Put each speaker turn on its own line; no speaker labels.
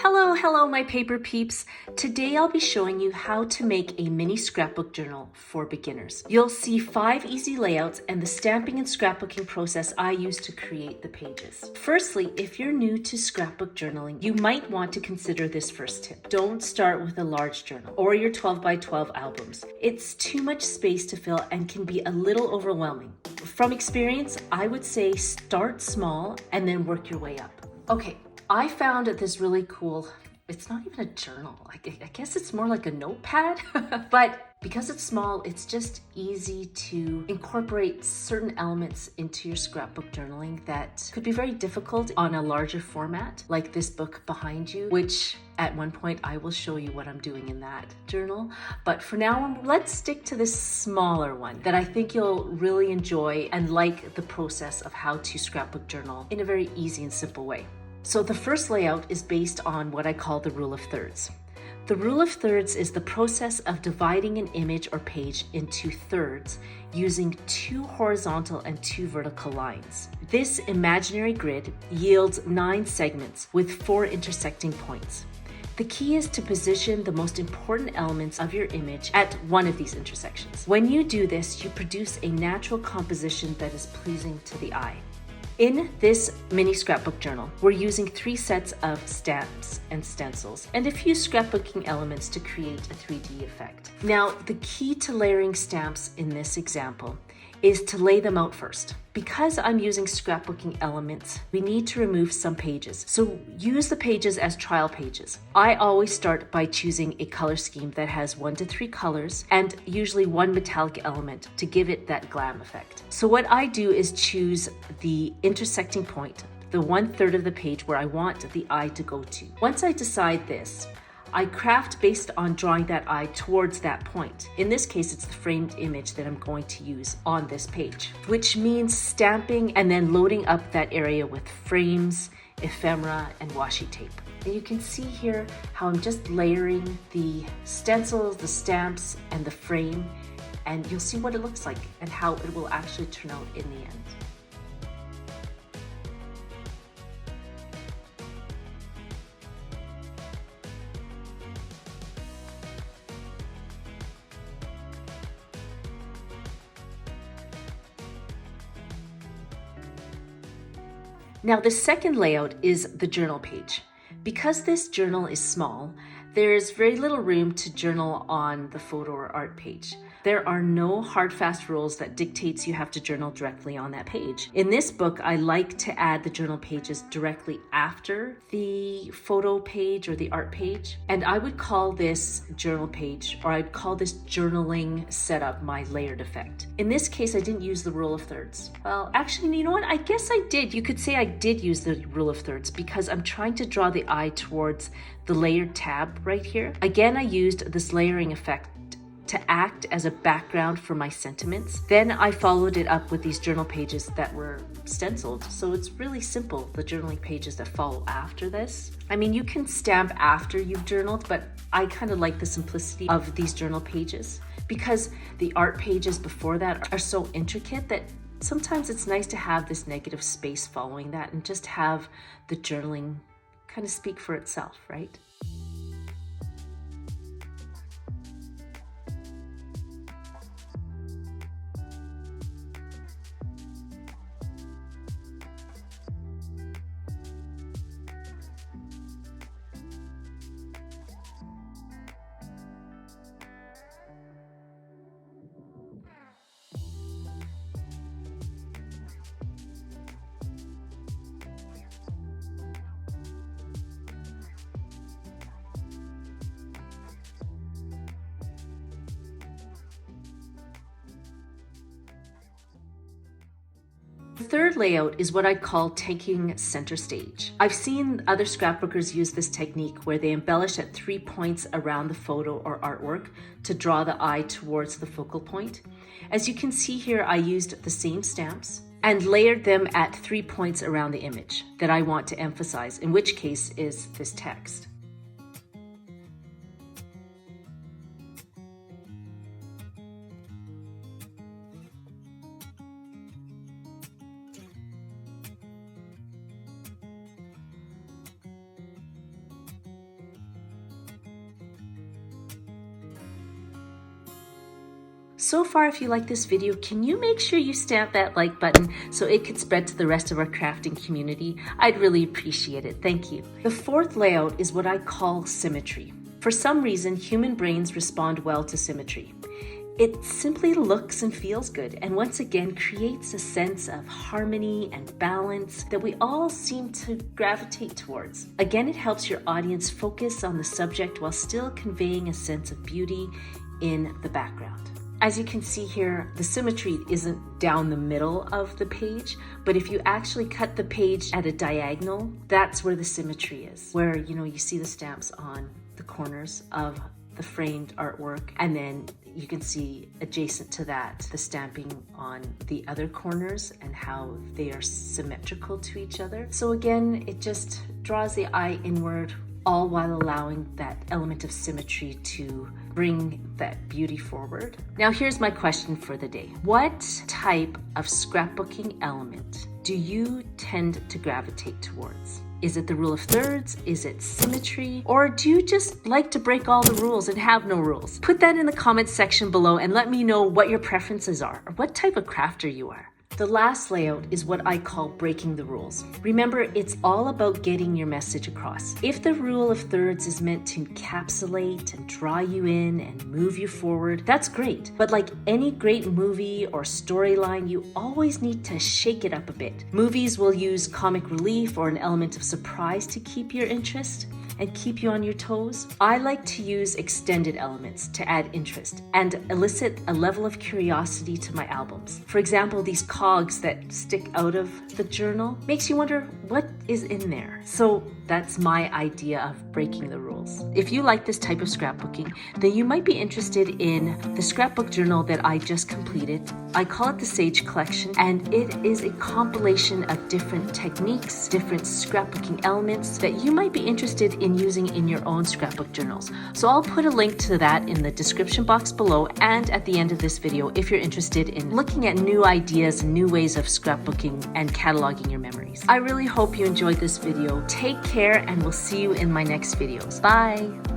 Hello my paper peeps. Today I'll be showing you how to make a mini scrapbook journal for beginners. You'll see 5 easy layouts and the stamping and scrapbooking process I use to create the pages. Firstly, if you're new to scrapbook journaling, you might want to consider this first tip. Don't start with a large journal or your 12 by 12 albums. It's too much space to fill and can be a little overwhelming. From experience, I would say start small and then work your way up. Okay, I found this really cool, it's not even a journal, I guess it's more like a notepad, but because it's small, it's just easy to incorporate certain elements into your scrapbook journaling that could be very difficult on a larger format, like this book behind you, which at one point I will show you what I'm doing in that journal. But for now, let's stick to this smaller one that I think you'll really enjoy and like the process of how to scrapbook journal in a very easy and simple way. So the first layout is based on what I call the rule of thirds. The rule of thirds is the process of dividing an image or page into thirds using 2 horizontal and 2 vertical lines. This imaginary grid yields 9 segments with 4 intersecting points. The key is to position the most important elements of your image at one of these intersections. When you do this, you produce a natural composition that is pleasing to the eye. In this mini scrapbook journal, we're using 3 sets of stamps and stencils and a few scrapbooking elements to create a 3D effect. Now, the key to layering stamps in this example is to lay them out first. Because I'm using scrapbooking elements, we need to remove some pages. So use the pages as trial pages. I always start by choosing a color scheme that has 1 to 3 colors and usually 1 metallic element to give it that glam effect. So what I do is choose the intersecting point, the 1/3 of the page where I want the eye to go to. Once I decide this, I craft based on drawing that eye towards that point. In this case, it's the framed image that I'm going to use on this page, which means stamping and then loading up that area with frames, ephemera, and washi tape. And you can see here how I'm just layering the stencils, the stamps, and the frame, and you'll see what it looks like and how it will actually turn out in the end. Now the second layout is the journal page. Because this journal is small, there's very little room to journal on the photo or art page. There are no hard fast rules that dictates you have to journal directly on that page. In this book, I like to add the journal pages directly after the photo page or the art page. And I would call this journal page, or I'd call this journaling setup my layered effect. In this case, I didn't use the rule of thirds. Well, actually, you know what? I guess I did. You could say I did use the rule of thirds because I'm trying to draw the eye towards the layered tab right here. Again, I used this layering effect to act as a background for my sentiments. Then I followed it up with these journal pages that were stenciled. So it's really simple, the journaling pages that follow after this. I mean, you can stamp after you've journaled, but I kind of like the simplicity of these journal pages because the art pages before that are so intricate that sometimes it's nice to have this negative space following that and just have the journaling kind of speak for itself, right? The third layout is what I call taking center stage. I've seen other scrapbookers use this technique where they embellish at 3 points around the photo or artwork to draw the eye towards the focal point. As you can see here, I used the same stamps and layered them at 3 points around the image that I want to emphasize, in which case is this text. So far, if you like this video, can you make sure you stamp that like button so it could spread to the rest of our crafting community? I'd really appreciate it. Thank you. The fourth layout is what I call symmetry. For some reason, human brains respond well to symmetry. It simply looks and feels good, and once again creates a sense of harmony and balance that we all seem to gravitate towards. Again, it helps your audience focus on the subject while still conveying a sense of beauty in the background. As you can see here, the symmetry isn't down the middle of the page, but if you actually cut the page at a diagonal, that's where the symmetry is, where you see the stamps on the corners of the framed artwork, and then you can see adjacent to that the stamping on the other corners and how they are symmetrical to each other. So again, it just draws the eye inward, all while allowing that element of symmetry to bring that beauty forward. Now here's my question for the day. What type of scrapbooking element do you tend to gravitate towards? Is it the rule of thirds? Is it symmetry? Or do you just like to break all the rules and have no rules? Put that in the comments section below and let me know what your preferences are or what type of crafter you are. The last layout is what I call breaking the rules. Remember, it's all about getting your message across. If the rule of thirds is meant to encapsulate and draw you in and move you forward, that's great. But like any great movie or storyline, you always need to shake it up a bit. Movies will use comic relief or an element of surprise to keep your interest and keep you on your toes. I like to use extended elements to add interest and elicit a level of curiosity to my albums. For example, these cogs that stick out of the journal makes you wonder what is in there. So that's my idea of breaking the rules. If you like this type of scrapbooking, then you might be interested in the scrapbook journal that I just completed. I call it the Sage Collection, and it is a compilation of different techniques, different scrapbooking elements that you might be interested in using in your own scrapbook journals. So I'll put a link to that in the description box below and at the end of this video if you're interested in looking at new ideas and new ways of scrapbooking and cataloging your memories. I really hope you enjoyed this video. Take care, and we'll see you in my next videos. Bye!